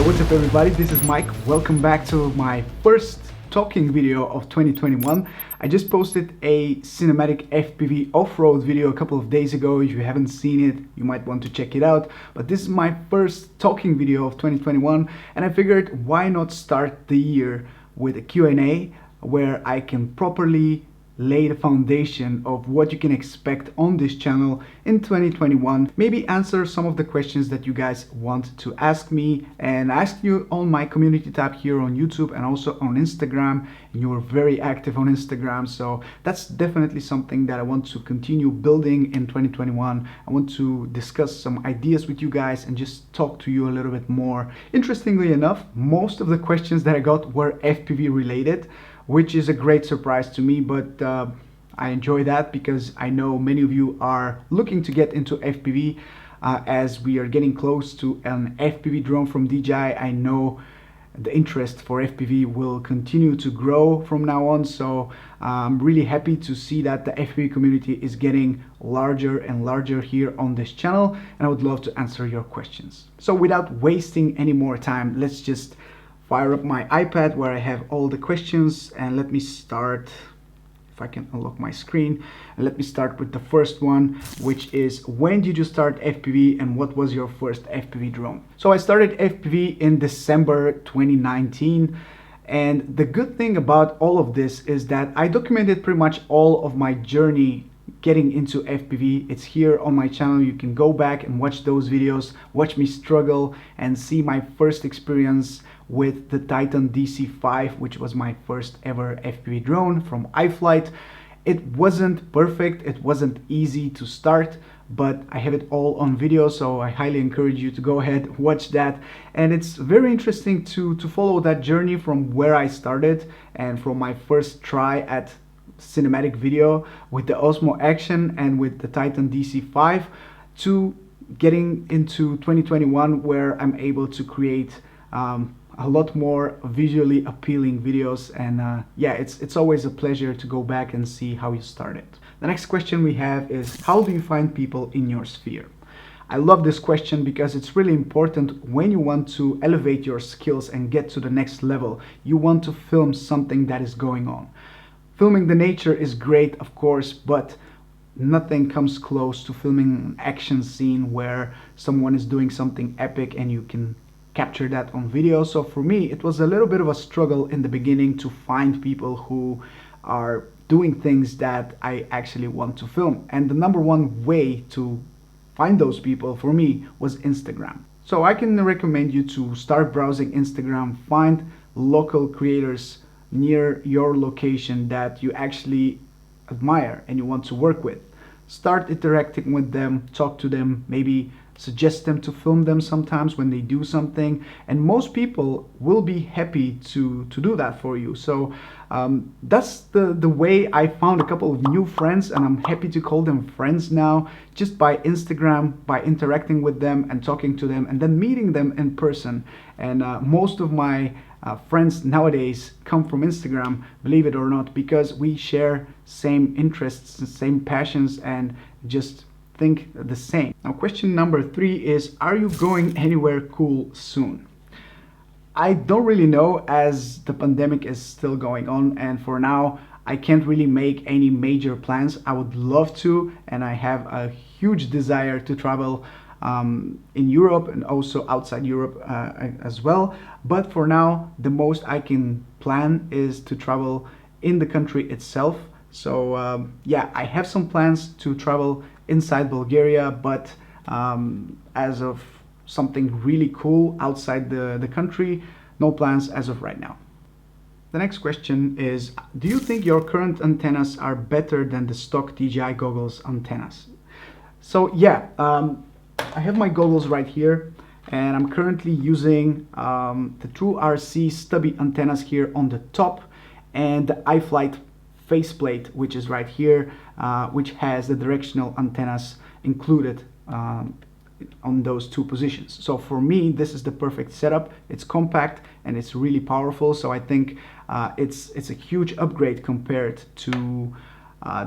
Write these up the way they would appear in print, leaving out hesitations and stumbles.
what's up everybody, this is Mike. Welcome back to my first talking video of 2021. I just posted a cinematic FPV off-road video a couple of days ago. If you haven't seen it, you might want to check it out. But this is my first talking video of 2021 and I figured why not start the year with a Q&A where I can properly lay the foundation of what you can expect on this channel in 2021. Maybe answer some of the questions that you guys want to ask me, and ask you on my community tab here on YouTube and also on Instagram. And you are very active on Instagram, so that's definitely something that I want to continue building in 2021. I want to discuss some ideas with you guys and just talk to you a little bit more. Interestingly enough, most of the questions that I got were FPV related, which is a great surprise to me, but I enjoy that because I know many of you are looking to get into FPV as we are getting close to an FPV drone from DJI. I know the interest for FPV will continue to grow from now on, so I'm really happy to see that the FPV community is getting larger and larger here on this channel, and I would love to answer your questions. So without wasting any more time, let's just fire up my iPad where I have all the questions, and let me start, if I can unlock my screen, and let me start with the first one, which is when did you start FPV and what was your first FPV drone? So I started FPV in December 2019, and the good thing about all of this is that I documented pretty much all of my journey getting into FPV. It's here on my channel. You can go back and watch those videos, watch me struggle and see my first experience with the Titan DC-5, which was my first ever FPV drone from iFlight. It wasn't perfect, it wasn't easy to start, but I have it all on video, so I highly encourage you to go ahead, watch that. And it's very interesting to follow that journey from where I started and from my first try at cinematic video with the Osmo Action and with the Titan DC-5 to getting into 2021 where I'm able to create a lot more visually appealing videos. And yeah, it's always a pleasure to go back and see how you started. The next question we have is, how do you find people in your sphere? I love this question because it's really important when you want to elevate your skills and get to the next level. You want to film something that is going on. Filming the nature is great, of course, but nothing comes close to filming an action scene where someone is doing something epic and you can capture that on video. So for me, it was a little bit of a struggle in the beginning to find people who are doing things that I actually want to film. And the number one way to find those people for me was Instagram. So I can recommend you to start browsing Instagram, find local creators near your location that you actually admire and you want to work with. Start interacting with them, talk to them, maybe suggest them to film them sometimes when they do something, and most people will be happy to do that for you. So that's the way I found a couple of new friends, and I'm happy to call them friends now, just by Instagram, by interacting with them and talking to them and then meeting them in person. And most of my friends nowadays come from Instagram, believe it or not, because we share same interests, same passions, and just think the same. Now, question number 3 is, are you going anywhere cool soon? I don't really know, as the pandemic is still going on, and for now I can't really make any major plans. I would love to, and I have a huge desire to travel in Europe and also outside Europe as well. But for now, the most I can plan is to travel in the country itself. So yeah, I have some plans to travel inside Bulgaria, but as of something really cool outside the country, no plans as of right now. The next question is, do you think your current antennas are better than the stock DJI goggles antennas? So yeah, I have my goggles right here, and I'm currently using the True RC stubby antennas here on the top, and the iFlight faceplate, which is right here, which has the directional antennas included on those two positions. So for me, this is the perfect setup. It's compact and it's really powerful, so I think it's a huge upgrade compared to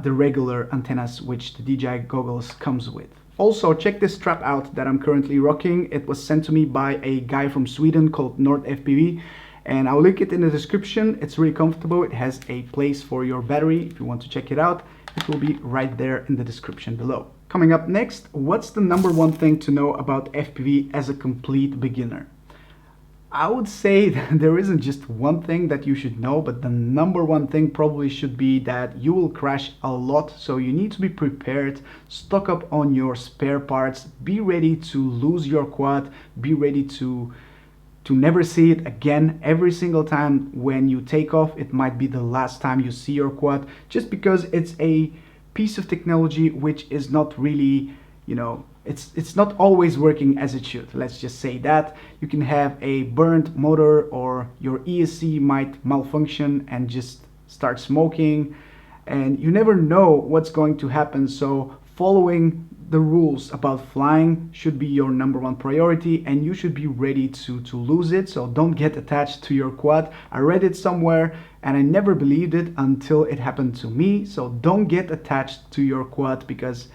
the regular antennas which the DJI goggles comes with. Also, check this strap out that I'm currently rocking. It was sent to me by a guy from Sweden called FPV, and I'll link it in the description. It's really comfortable. It has a place for your battery. If you want to check it out, it will be right there in the description below. Coming up next, what's the number one thing to know about FPV as a complete beginner? I would say that there isn't just one thing that you should know, but the number one thing probably should be that you will crash a lot, so you need to be prepared, stock up on your spare parts, be ready to lose your quad, be ready to never see it again. Every single time when you take off, it might be the last time you see your quad, just because it's a piece of technology which is not really, it's not always working as it should. Let's just say that. You can have a burnt motor, or your ESC might malfunction and just start smoking, and you never know what's going to happen. So following the rules about flying should be your number one priority, and you should be ready to lose it. So don't get attached to your quad. I read it somewhere and I never believed it until it happened to me. So don't get attached to your quad, because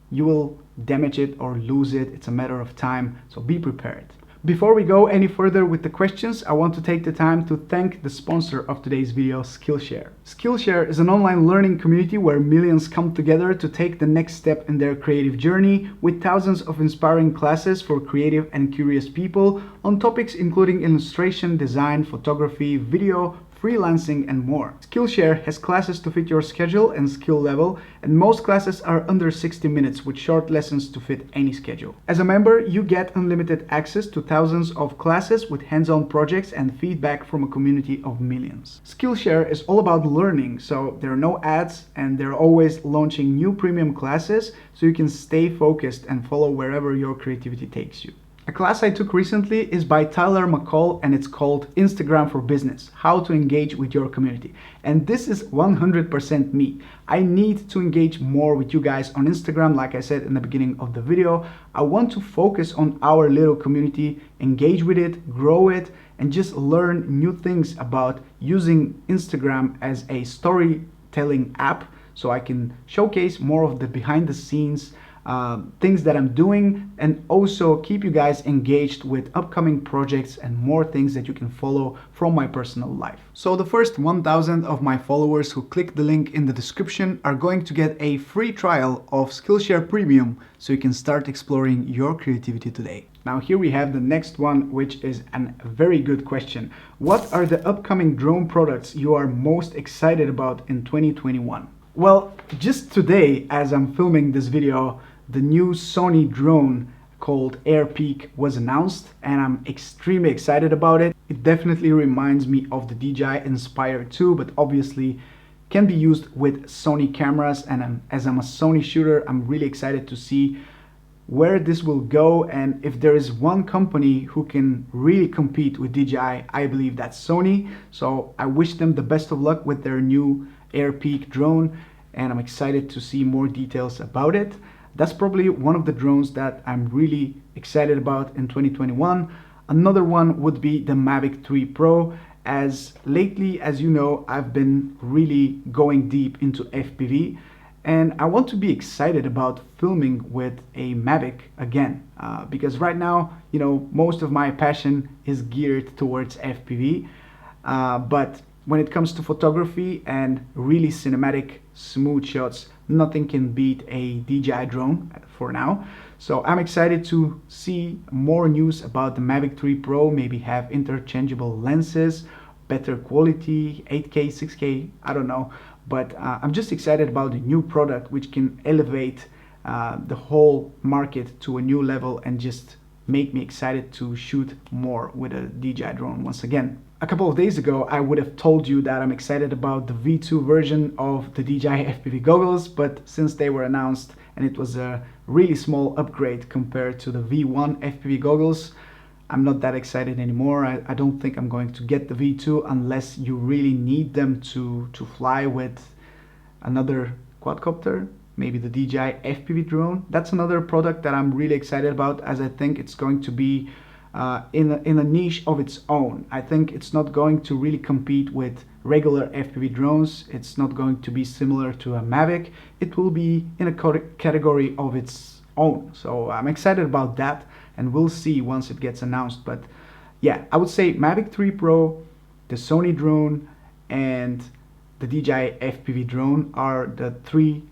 you will damage it or lose it. It's a matter of time, so be prepared. Before we go any further with the questions, I want to take the time to thank the sponsor of today's video, Skillshare. Skillshare is an online learning community where millions come together to take the next step in their creative journey, with thousands of inspiring classes for creative and curious people on topics including illustration, design, photography, video, freelancing, and more. Skillshare has classes to fit your schedule and skill level, and most classes are under 60 minutes with short lessons to fit any schedule. As a member, you get unlimited access to thousands of classes with hands-on projects and feedback from a community of millions. Skillshare is all about learning, so there are no ads, and they're always launching new premium classes so you can stay focused and follow wherever your creativity takes you. A class I took recently is by Tyler McCall, and it's called Instagram for Business: How to Engage with Your Community. And this is 100% me. I need to engage more with you guys on Instagram. Like I said in the beginning of the video, I want to focus on our little community, engage with it, grow it, and just learn new things about using Instagram as a storytelling app, so I can showcase more of the behind the scenes things that I'm doing, and also keep you guys engaged with upcoming projects and more things that you can follow from my personal life. So the first 1,000 of my followers who click the link in the description are going to get a free trial of Skillshare Premium, so you can start exploring your creativity today. Now here we have the next one, which is a very good question. What are the upcoming drone products you are most excited about in 2021? Well, just today, as I'm filming this video, the new Sony drone called AirPeak was announced, and I'm extremely excited about it. It definitely reminds me of the DJI Inspire 2, but obviously can be used with Sony cameras, and as I'm a Sony shooter, I'm really excited to see where this will go. And if there is one company who can really compete with DJI, I believe that's Sony. So I wish them the best of luck with their new AirPeak drone, and I'm excited to see more details about it. That's probably one of the drones that I'm really excited about in 2021. Another one would be the Mavic 3 Pro, as lately, as you know, I've been really going deep into FPV, and I want to be excited about filming with a Mavic again, because right now, most of my passion is geared towards FPV, but when it comes to photography and really cinematic, smooth shots, nothing can beat a DJI drone for now. So I'm excited to see more news about the Mavic 3 Pro, maybe have interchangeable lenses, better quality, 8K, 6K, I don't know. But I'm just excited about the new product, which can elevate the whole market to a new level and just make me excited to shoot more with a DJI drone once again. A couple of days ago, I would have told you that I'm excited about the V2 version of the DJI FPV goggles, but since they were announced and it was a really small upgrade compared to the V1 FPV goggles, I'm not that excited anymore. I don't think I'm going to get the V2 unless you really need them to fly with another quadcopter, maybe the DJI FPV drone. That's another product that I'm really excited about, as I think it's going to be in a niche of its own. I think it's not going to really compete with regular FPV drones. It's not going to be similar to a Mavic. It will be in a category of its own. So I'm excited about that, and we'll see once it gets announced. But yeah, I would say Mavic 3 Pro, the Sony drone, and the DJI FPV drone are the three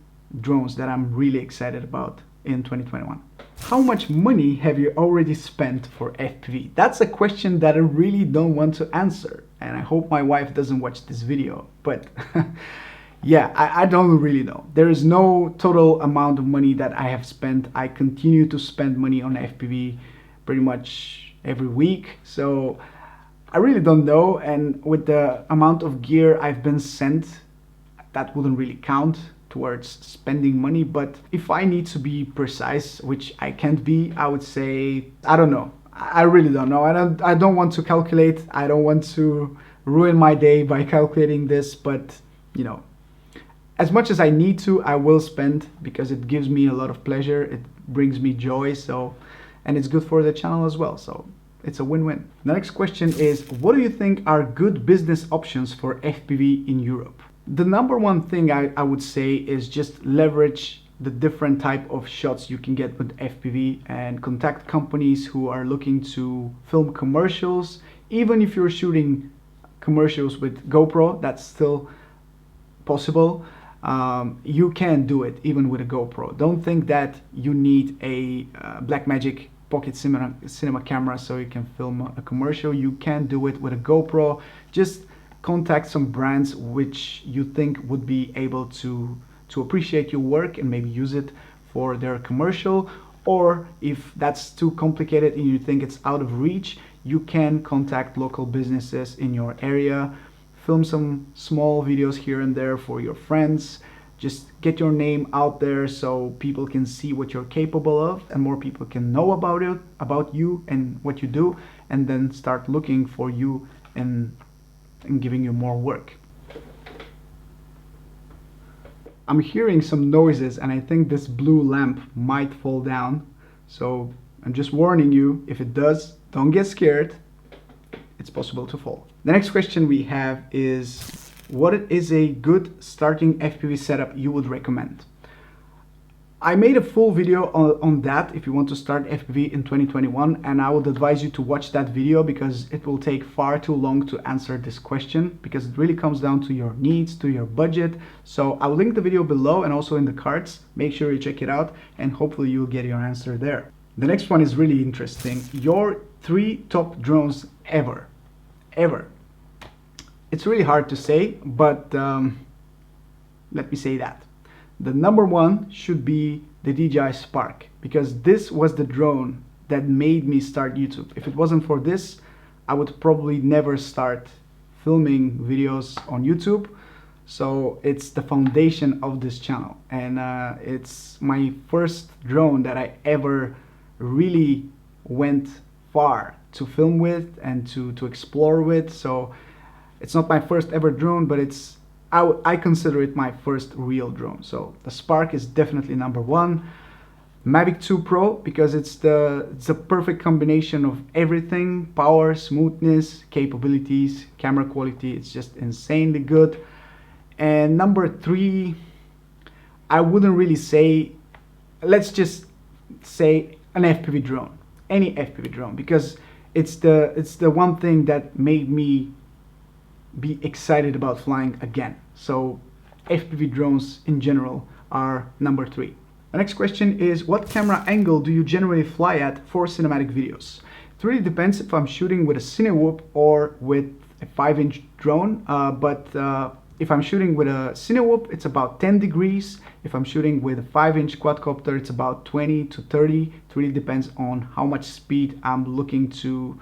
drones that I'm really excited about in 2021. How much money have you already spent for FPV? That's a question that I really don't want to answer, and I hope my wife doesn't watch this video, but yeah, I don't really know. There is no total amount of money that I have spent. I continue to spend money on FPV pretty much every week, so I really don't know. And with the amount of gear I've been sent, that wouldn't really count towards spending money. But if I need to be precise, which I can't be, I would say, I don't know. I really don't know. I don't want to calculate. I don't want to ruin my day by calculating this, but you know, as much as I need to, I will spend, because it gives me a lot of pleasure. It brings me joy. So, and it's good for the channel as well. So it's a win-win. The next question is, what do you think are good business options for FPV in Europe? The number one thing I would say is just leverage the different type of shots you can get with FPV and contact companies who are looking to film commercials. Even if you're shooting commercials with GoPro, that's still possible. You can do it even with a GoPro. Don't think that you need a Blackmagic pocket cinema camera so you can film a commercial. You can do it with a GoPro. Just contact some brands which you think would be able to appreciate your work and maybe use it for their commercial. Or if that's too complicated and you think it's out of reach, you can contact local businesses in your area, film some small videos here and there for your friends. Just get your name out there so people can see what you're capable of and more people can know about it, about you and what you do, and then start looking for you and giving you more work. I'm hearing some noises and I think this blue lamp might fall down. So I'm just warning you, if it does, don't get scared. It's possible to fall. The next question we have is, what is a good starting FPV setup you would recommend? I made a full video on that if you want to start FPV in 2021, and I would advise you to watch that video because it will take far too long to answer this question, because it really comes down to your needs, to your budget. So I'll link the video below and also in the cards. Make sure you check it out and hopefully you'll get your answer there. The next one is really interesting. Your 3 top drones ever. It's really hard to say, but let me say that. The number one should be the DJI Spark, because this was the drone that made me start YouTube. If it wasn't for this, I would probably never start filming videos on YouTube. So it's the foundation of this channel, and it's my first drone that I ever really went far to film with and to explore with. So it's not my first ever drone, but I consider it my first real drone. So the Spark is definitely number one. Mavic 2 Pro, because it's a perfect combination of everything: power, smoothness, capabilities, camera quality. It's just insanely good. And number 3, I wouldn't really say, let's just say an FPV drone, any FPV drone, because it's the one thing that made me be excited about flying again. So FPV drones in general are number 3. The next question is, what camera angle do you generally fly at for cinematic videos? It really depends if I'm shooting with a Cinewhoop or with a 5-inch drone, but if I'm shooting with a Cinewhoop, it's about 10 degrees. If I'm shooting with a 5-inch quadcopter, it's about 20 to 30. It really depends on how much speed I'm looking to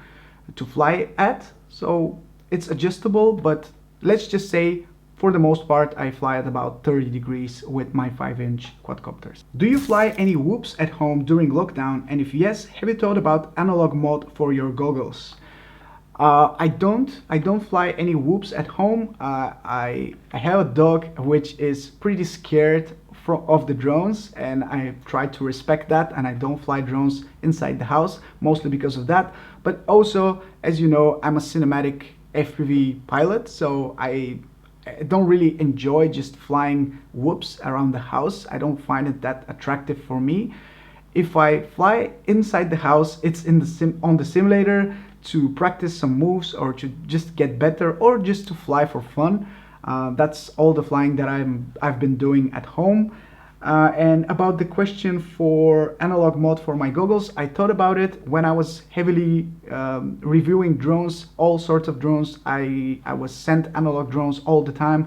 fly at. So it's adjustable, but let's just say for the most part I fly at about 30 degrees with my 5-inch quadcopters. Do you fly any whoops at home during lockdown? And if yes, have you thought about analog mode for your goggles? I don't fly any whoops at home. I have a dog which is pretty scared of the drones, and I try to respect that, and I don't fly drones inside the house, mostly because of that. But also, as you know, I'm a cinematic FPV pilot, so I don't really enjoy just flying whoops around the house. I don't find it that attractive for me. If I fly inside the house, it's in the on the simulator to practice some moves or to just get better or just to fly for fun. That's all the flying that I've been doing at home. And about the question for analog mod for my goggles, I thought about it when I was heavily reviewing drones, all sorts of drones. I was sent analog drones all the time,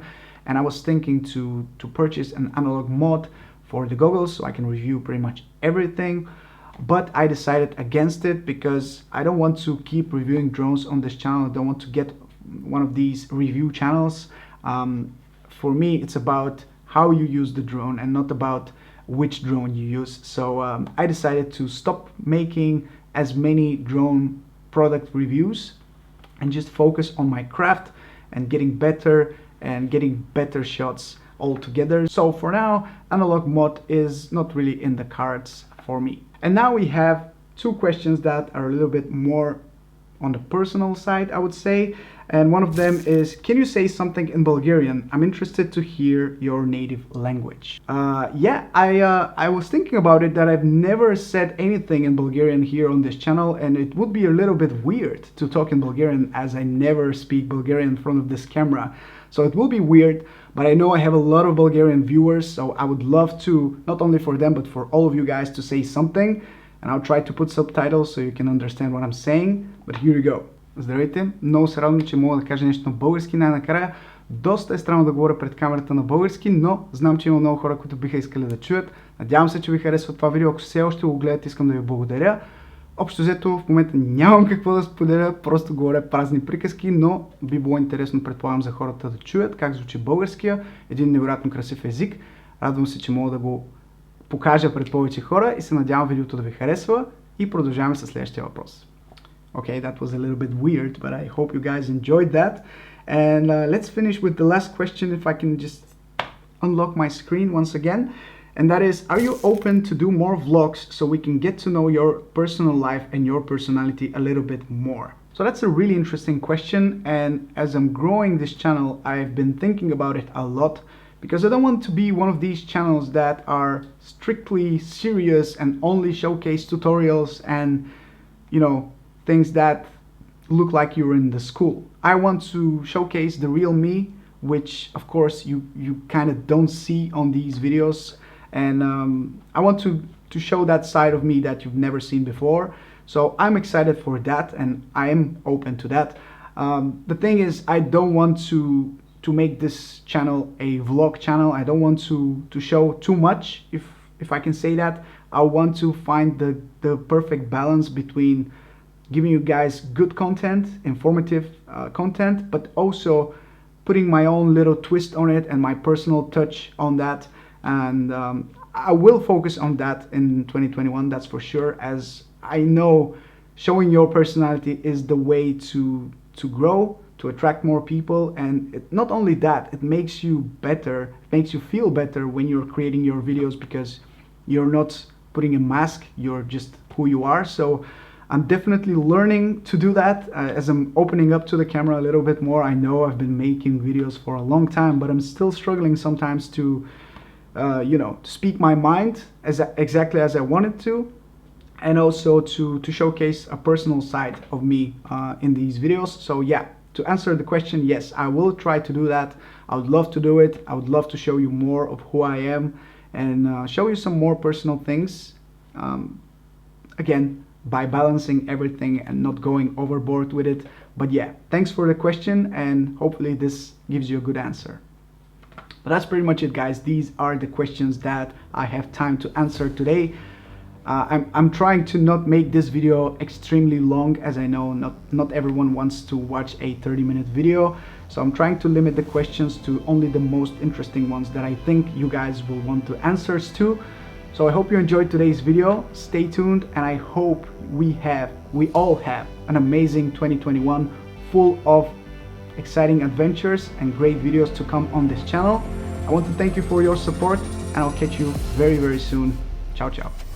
and I was thinking to purchase an analog mod for the goggles so I can review pretty much everything. But I decided against it because I don't want to keep reviewing drones on this channel. I don't want to get one of these review channels. For me, it's about how you use the drone and not about which drone you use. So I decided to stop making as many drone product reviews and just focus on my craft and getting better shots altogether. So for now, analog mod is not really in the cards for me. And now we have two questions that are a little bit more on the personal side, I would say. And one of them is, can you say something in Bulgarian? I'm interested to hear your native language. Yeah, I was thinking about it, that I've never said anything in Bulgarian here on this channel, and it would be a little bit weird to talk in Bulgarian as I never speak Bulgarian in front of this camera. So it will be weird, but I know I have a lot of Bulgarian viewers, so I would love to, not only for them, but for all of you guys to say something. And I'll try to put subtitles so you can understand what I'm saying. But here we go. Здравейте, много се радвам, че мога да кажа нещо на български най-накрая. Доста е странно да говоря пред камерата на български, но знам, че има много хора, които биха искали да чуят. Надявам се, че ви харесва това видео. Ако все още го гледате, искам да ви благодаря. Общо взето, в момента нямам какво да споделя, просто говоря празни приказки, но би било интересно, предполагам, за хората да чуят как звучи българския, един невероятно красив език. Радвам се, че мога да го покажа пред повече хора и се надявам видеото да ви харесва и продължаваме със следващия въпрос. Okay, that was a little bit weird, but I hope you guys enjoyed that. And let's finish with the last question, if I can just unlock my screen once again. And that is, are you open to do more vlogs so we can get to know your personal life and your personality a little bit more? So that's a really interesting question, and as I'm growing this channel, I've been thinking about it a lot, because I don't want to be one of these channels that are strictly serious and only showcase tutorials and, you know, things that look like you're in the school. I want to showcase the real me, which of course you kind of don't see on these videos, and I want to show that side of me that you've never seen before. So I'm excited for that, and I am open to that. The thing is, I don't want to make this channel a vlog channel. I don't want to show too much, if I can say that. I want to find the perfect balance between giving you guys good content, informative content, but also putting my own little twist on it and my personal touch on that. And I will focus on that in 2021, that's for sure, as I know showing your personality is the way to grow, to attract more people. And not only that, it makes you better, it makes you feel better when you're creating your videos, because you're not putting a mask, you're just who you are. So I'm definitely learning to do that as I'm opening up to the camera a little bit more. I know I've been making videos for a long time, but I'm still struggling sometimes to, you know, to speak my mind exactly as I wanted to, and also to showcase a personal side of me in these videos. So yeah, to answer the question, yes, I will try to do that. I would love to do it. I would love to show you more of who I am and show you some more personal things. Again, by balancing everything and not going overboard with it. But yeah, thanks for the question, and hopefully this gives you a good answer. But that's pretty much it, guys. These are the questions that I have time to answer today. I'm trying to not make this video extremely long, as I know not everyone wants to watch a 30-minute video. So I'm trying to limit the questions to only the most interesting ones that I think you guys will want the answers to. So I hope you enjoyed today's video. Stay tuned, and I hope we all have an amazing 2021 full of exciting adventures and great videos to come on this channel. I want to thank you for your support, and I'll catch you very, very soon. Ciao, ciao.